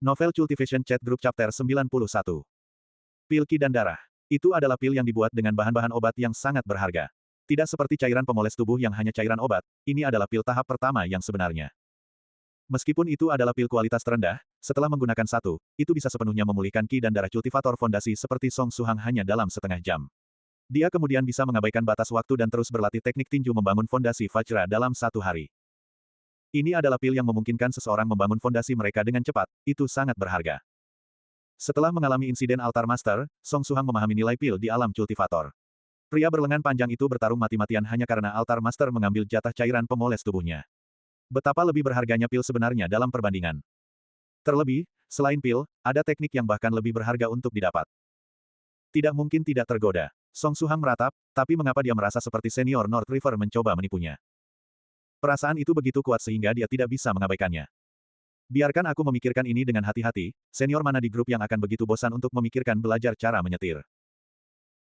Novel Cultivation Chat Group Chapter 91. Pil Ki dan Darah. Itu adalah pil yang dibuat dengan bahan-bahan obat yang sangat berharga. Tidak seperti cairan pemoles tubuh yang hanya cairan obat, ini adalah pil tahap pertama yang sebenarnya. Meskipun itu adalah pil kualitas terendah, setelah menggunakan satu, itu bisa sepenuhnya memulihkan Ki dan Darah Cultivator Fondasi seperti Song Suhang hanya dalam setengah jam. Dia kemudian bisa mengabaikan batas waktu dan terus berlatih teknik tinju membangun fondasi Vajra dalam satu hari. Ini adalah pil yang memungkinkan seseorang membangun fondasi mereka dengan cepat, itu sangat berharga. Setelah mengalami insiden Altar Master, Song Suhang memahami nilai pil di alam cultivator. Pria berlengan panjang itu bertarung mati-matian hanya karena Altar Master mengambil jatah cairan pemoles tubuhnya. Betapa lebih berharganya pil sebenarnya dalam perbandingan. Terlebih, selain pil, ada teknik yang bahkan lebih berharga untuk didapat. Tidak mungkin tidak tergoda. Song Suhang meratap, tapi mengapa dia merasa seperti senior North River mencoba menipunya? Perasaan itu begitu kuat sehingga dia tidak bisa mengabaikannya. Biarkan aku memikirkan ini dengan hati-hati, senior mana di grup yang akan begitu bosan untuk memikirkan belajar cara menyetir.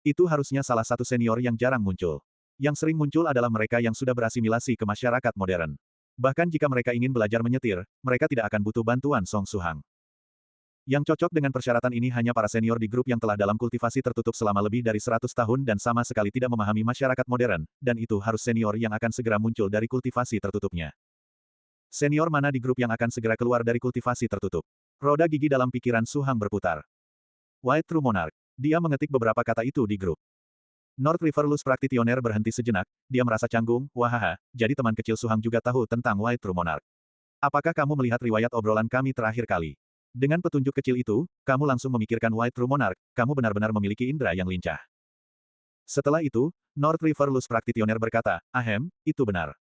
Itu harusnya salah satu senior yang jarang muncul. Yang sering muncul adalah mereka yang sudah berasimilasi ke masyarakat modern. Bahkan jika mereka ingin belajar menyetir, mereka tidak akan butuh bantuan Song Suhang. Yang cocok dengan persyaratan ini hanya para senior di grup yang telah dalam kultivasi tertutup selama lebih dari 100 tahun dan sama sekali tidak memahami masyarakat modern, dan itu harus senior yang akan segera muncul dari kultivasi tertutupnya. Senior mana di grup yang akan segera keluar dari kultivasi tertutup? Roda gigi dalam pikiran Suhang berputar. White True Monarch. Dia mengetik beberapa kata itu di grup. North River Luz Practitioner berhenti sejenak, dia merasa canggung, wahaha, jadi teman kecil Suhang juga tahu tentang White True Monarch. Apakah kamu melihat riwayat obrolan kami terakhir kali? Dengan petunjuk kecil itu, kamu langsung memikirkan White True Monarch, kamu benar-benar memiliki indera yang lincah. Setelah itu, North River Luz Practitioner berkata, ahem, itu benar.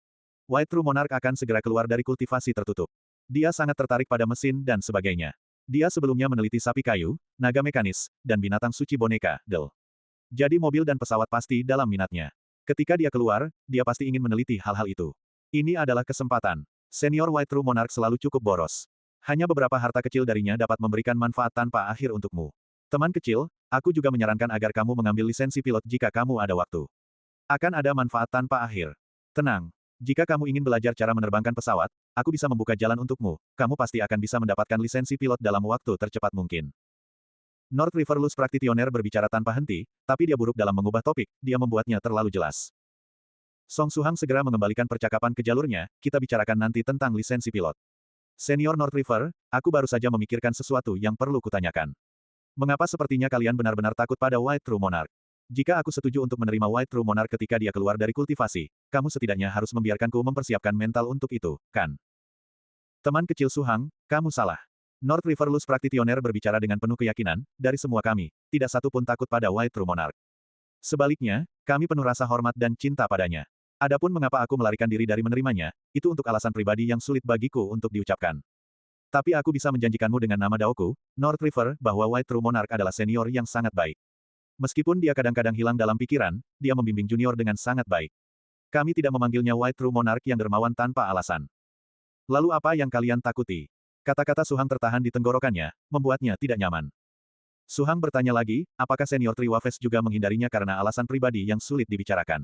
White True Monarch akan segera keluar dari kultivasi tertutup. Dia sangat tertarik pada mesin dan sebagainya. Dia sebelumnya meneliti sapi kayu, naga mekanis, dan binatang suci boneka, Del. Jadi mobil dan pesawat pasti dalam minatnya. Ketika dia keluar, dia pasti ingin meneliti hal-hal itu. Ini adalah kesempatan. Senior White True Monarch selalu cukup boros. Hanya beberapa harta kecil darinya dapat memberikan manfaat tanpa akhir untukmu. Teman kecil, aku juga menyarankan agar kamu mengambil lisensi pilot jika kamu ada waktu. Akan ada manfaat tanpa akhir. Tenang. Jika kamu ingin belajar cara menerbangkan pesawat, aku bisa membuka jalan untukmu. Kamu pasti akan bisa mendapatkan lisensi pilot dalam waktu tercepat mungkin. North River Luz Practitioner berbicara tanpa henti, tapi dia buruk dalam mengubah topik, dia membuatnya terlalu jelas. Song Suhang segera mengembalikan percakapan ke jalurnya, kita bicarakan nanti tentang lisensi pilot. Senior North River, aku baru saja memikirkan sesuatu yang perlu kutanyakan. Mengapa sepertinya kalian benar-benar takut pada White True Monarch? Jika aku setuju untuk menerima White True Monarch ketika dia keluar dari kultivasi, kamu setidaknya harus membiarkanku mempersiapkan mental untuk itu, kan? Teman kecil Suhang, kamu salah. North River Luz Practitioner berbicara dengan penuh keyakinan, dari semua kami, tidak satu pun takut pada White True Monarch. Sebaliknya, kami penuh rasa hormat dan cinta padanya. Adapun mengapa aku melarikan diri dari menerimanya, itu untuk alasan pribadi yang sulit bagiku untuk diucapkan. Tapi aku bisa menjanjikanmu dengan nama Daoku, North River, bahwa White True Monarch adalah senior yang sangat baik. Meskipun dia kadang-kadang hilang dalam pikiran, dia membimbing junior dengan sangat baik. Kami tidak memanggilnya White True Monarch yang dermawan tanpa alasan. Lalu apa yang kalian takuti? Kata-kata Suhang tertahan di tenggorokannya, membuatnya tidak nyaman. Suhang bertanya lagi, apakah senior Triwafes juga menghindarinya karena alasan pribadi yang sulit dibicarakan?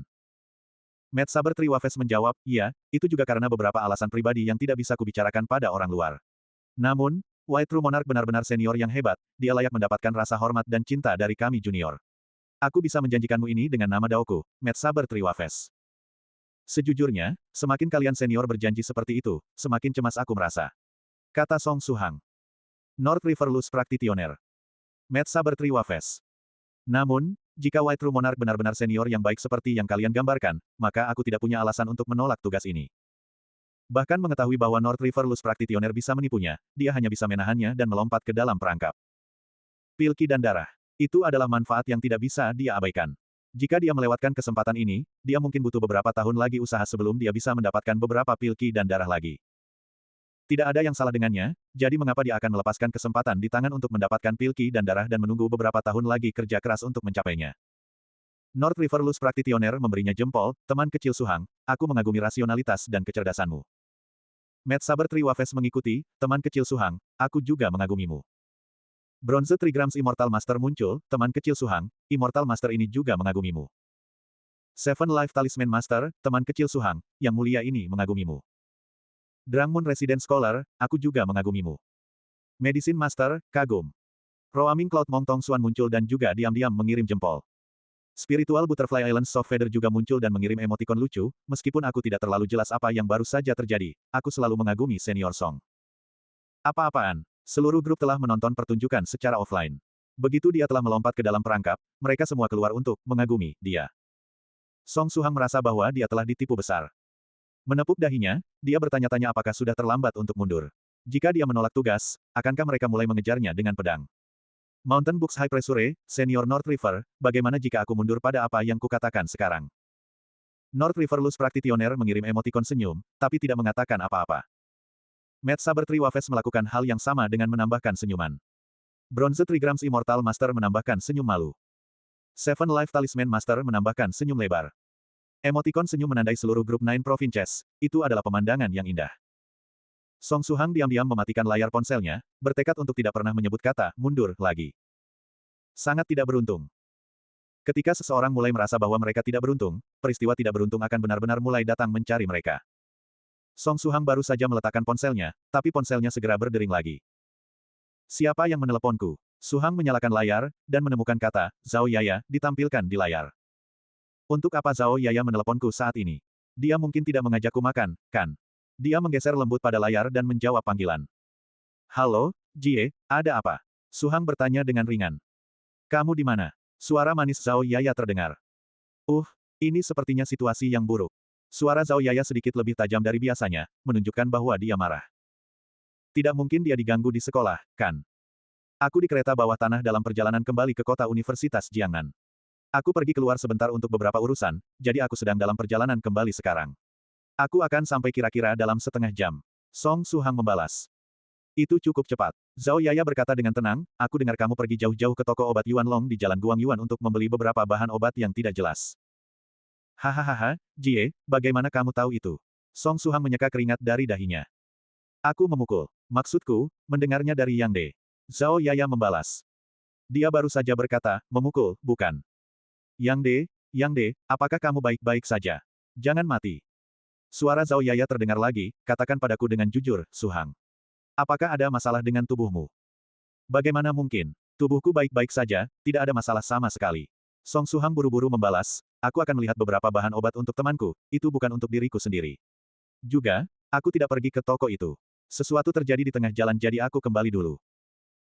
Matt Saber Triwafes menjawab, iya, itu juga karena beberapa alasan pribadi yang tidak bisa kubicarakan pada orang luar. Namun, White True Monarch benar-benar senior yang hebat, dia layak mendapatkan rasa hormat dan cinta dari kami junior. Aku bisa menjanjikanmu ini dengan nama Daoku, Matt Saber Triwafes. Sejujurnya, semakin kalian senior berjanji seperti itu, semakin cemas aku merasa. Kata Song Suhang. North River Luz Practitioner. Matt Saber Triwafes. Namun, jika White True Monarch benar-benar senior yang baik seperti yang kalian gambarkan, maka aku tidak punya alasan untuk menolak tugas ini. Bahkan mengetahui bahwa North River Luz Practitioner bisa menipunya, dia hanya bisa menahannya dan melompat ke dalam perangkap. Pil Ki dan Darah. Itu adalah manfaat yang tidak bisa dia abaikan. Jika dia melewatkan kesempatan ini, dia mungkin butuh beberapa tahun lagi usaha sebelum dia bisa mendapatkan beberapa pil Ki dan Darah lagi. Tidak ada yang salah dengannya, jadi mengapa dia akan melepaskan kesempatan di tangan untuk mendapatkan pil Ki dan Darah dan menunggu beberapa tahun lagi kerja keras untuk mencapainya. North River Luz Practitioner memberinya jempol, teman kecil Suhang, aku mengagumi rasionalitas dan kecerdasanmu. Matt Saber Triwafes mengikuti, teman kecil Suhang, aku juga mengagumimu. Bronze Trigrams Immortal Master muncul, teman kecil Suhang, Immortal Master ini juga mengagumimu. Seven Life Talisman Master, teman kecil Suhang, yang mulia ini mengagumimu. Drangmun Resident Scholar, aku juga mengagumimu. Medicine Master, kagum. Roaming Cloud Mong Tong Xuan muncul dan juga diam-diam mengirim jempol. Spiritual Butterfly Island Soft Feather juga muncul dan mengirim emotikon lucu, meskipun aku tidak terlalu jelas apa yang baru saja terjadi, aku selalu mengagumi Senior Song. Apa-apaan, seluruh grup telah menonton pertunjukan secara offline. Begitu dia telah melompat ke dalam perangkap, mereka semua keluar untuk mengagumi dia. Song Suhang merasa bahwa dia telah ditipu besar. Menepuk dahinya, dia bertanya-tanya apakah sudah terlambat untuk mundur. Jika dia menolak tugas, akankah mereka mulai mengejarnya dengan pedang? Mountain Books High Pressure, Senior North River, bagaimana jika aku mundur pada apa yang kukatakan sekarang? North River Luz Practitioner mengirim emotikon senyum, tapi tidak mengatakan apa-apa. Mad Saber Triwafes melakukan hal yang sama dengan menambahkan senyuman. Bronze Trigrams Immortal Master menambahkan senyum malu. Seven Life Talisman Master menambahkan senyum lebar. Emotikon senyum menandai seluruh grup Nine Provinces, itu adalah pemandangan yang indah. Song Suhang diam-diam mematikan layar ponselnya, bertekad untuk tidak pernah menyebut kata mundur lagi. Sangat tidak beruntung. Ketika seseorang mulai merasa bahwa mereka tidak beruntung, peristiwa tidak beruntung akan benar-benar mulai datang mencari mereka. Song Suhang baru saja meletakkan ponselnya, tapi ponselnya segera berdering lagi. Siapa yang meneleponku? Suhang menyalakan layar, dan menemukan kata, Zhao Yaya, ditampilkan di layar. Untuk apa Zhao Yaya meneleponku saat ini? Dia mungkin tidak mengajakku makan, kan? Dia menggeser lembut pada layar dan menjawab panggilan. Halo, Jie, ada apa? Suhang bertanya dengan ringan. Kamu di mana? Suara manis Zhao Yaya terdengar. Ini sepertinya situasi yang buruk. Suara Zhao Yaya sedikit lebih tajam dari biasanya, menunjukkan bahwa dia marah. Tidak mungkin dia diganggu di sekolah, kan? Aku di kereta bawah tanah dalam perjalanan kembali ke kota Universitas Jiangnan. Aku pergi keluar sebentar untuk beberapa urusan, jadi aku sedang dalam perjalanan kembali sekarang. Aku akan sampai kira-kira dalam setengah jam. Song Suhang membalas. Itu cukup cepat. Zhao Yaya berkata dengan tenang, aku dengar kamu pergi jauh-jauh ke toko obat Yuan Long di Jalan Guang Yuan untuk membeli beberapa bahan obat yang tidak jelas. Hahaha, Jie, bagaimana kamu tahu itu? Song Suhang menyeka keringat dari dahinya. Aku memukul. Maksudku, mendengarnya dari Yang De. Zhao Yaya membalas. Dia baru saja berkata, memukul, bukan. Yang De, apakah kamu baik-baik saja? Jangan mati. Suara Zhao Yaya terdengar lagi, katakan padaku dengan jujur, Suhang. Apakah ada masalah dengan tubuhmu? Bagaimana mungkin? Tubuhku baik-baik saja, tidak ada masalah sama sekali. Song Suhang buru-buru membalas, aku akan melihat beberapa bahan obat untuk temanku, itu bukan untuk diriku sendiri. Juga, aku tidak pergi ke toko itu. Sesuatu terjadi di tengah jalan jadi aku kembali dulu.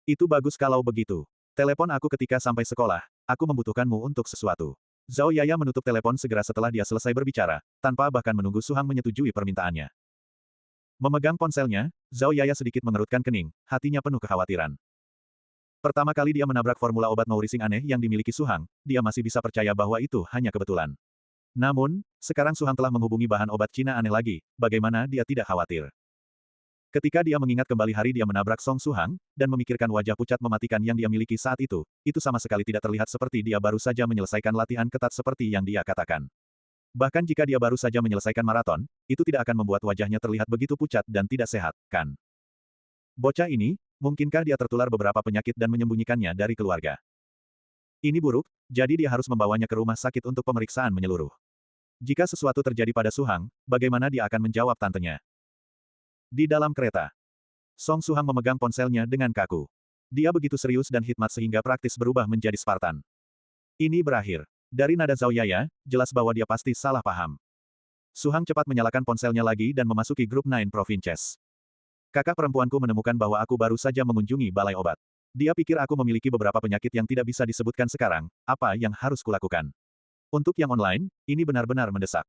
Itu bagus kalau begitu. Telepon aku ketika sampai sekolah, aku membutuhkanmu untuk sesuatu. Zhao Yaya menutup telepon segera setelah dia selesai berbicara, tanpa bahkan menunggu Suhang menyetujui permintaannya. Memegang ponselnya, Zhao Yaya sedikit mengerutkan kening, hatinya penuh kekhawatiran. Pertama kali dia menabrak formula obat nourishing aneh yang dimiliki Suhang, dia masih bisa percaya bahwa itu hanya kebetulan. Namun, sekarang Suhang telah menghubungi bahan obat Cina aneh lagi, bagaimana dia tidak khawatir. Ketika dia mengingat kembali hari dia menabrak Song Suhang, dan memikirkan wajah pucat mematikan yang dia miliki saat itu sama sekali tidak terlihat seperti dia baru saja menyelesaikan latihan ketat seperti yang dia katakan. Bahkan jika dia baru saja menyelesaikan maraton, itu tidak akan membuat wajahnya terlihat begitu pucat dan tidak sehat, kan? Bocah ini, mungkinkah dia tertular beberapa penyakit dan menyembunyikannya dari keluarga? Ini buruk, jadi dia harus membawanya ke rumah sakit untuk pemeriksaan menyeluruh. Jika sesuatu terjadi pada Suhang, bagaimana dia akan menjawab tantenya? Di dalam kereta, Song Suhang memegang ponselnya dengan kaku. Dia begitu serius dan hikmat sehingga praktis berubah menjadi Spartan. Ini berakhir. Dari nada Zhao Yaya, jelas bahwa dia pasti salah paham. Suhang cepat menyalakan ponselnya lagi dan memasuki grup Nine Provinces. Kakak perempuanku menemukan bahwa aku baru saja mengunjungi balai obat. Dia pikir aku memiliki beberapa penyakit yang tidak bisa disebutkan sekarang, apa yang harus kulakukan? Untuk yang online, ini benar-benar mendesak.